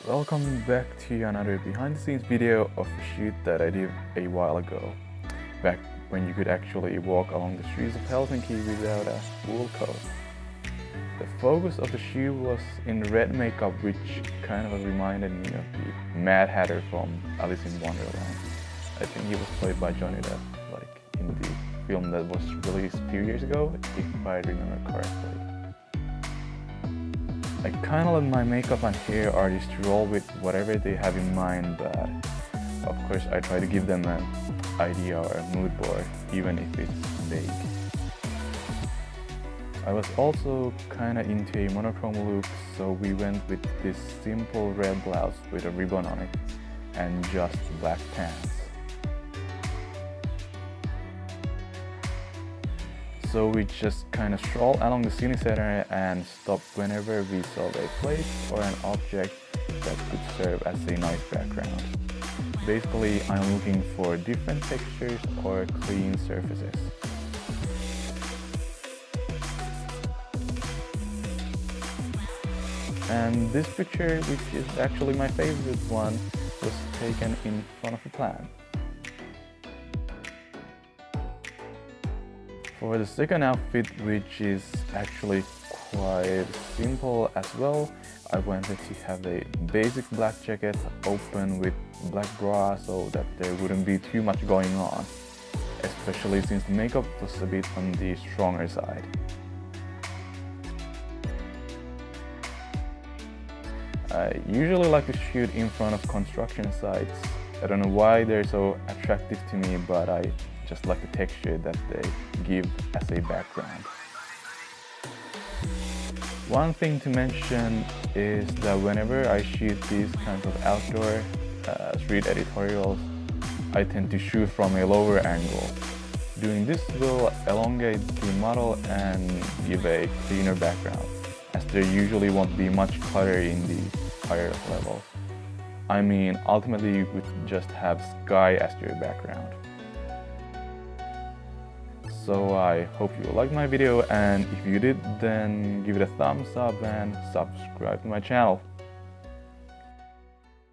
Welcome back to another behind the scenes video of a shoot that I did a while ago, back when you could actually walk along the streets of Helsinki without a wool coat. The focus of the shoot was in red makeup, which kind of reminded me of the Mad Hatter from Alice in Wonderland. I think he was played by Johnny Depp, like in the film that was released a few years ago, if I remember correctly. I kind of let my makeup and hair artists roll with whatever they have in mind, but of course I try to give them an idea or a mood board, even if it's vague. I was also kind of into a monochrome look, so we went with this simple red blouse with a ribbon on it and just black pants. So we just kind of stroll along the city center and stop whenever we saw a place or an object that could serve as a nice background. Basically, I'm looking for different textures or clean surfaces. And this picture, which is actually my favorite one, was taken in front of a plant. For the second outfit, which is actually quite simple as well, I wanted to have a basic black jacket open with black bra so that there wouldn't be too much going on, especially since the makeup was a bit on the stronger side. I usually like to shoot in front of construction sites. I don't know why they're so attractive to me, but I just like the texture that they give as a background. One thing to mention is that whenever I shoot these kinds of outdoor street editorials, I tend to shoot from a lower angle. Doing this will elongate the model and give a cleaner background, as there usually won't be much clutter in the higher levels. I mean, ultimately you would just have sky as your background. So I hope you liked my video, and if you did, then give it a thumbs up and subscribe to my channel.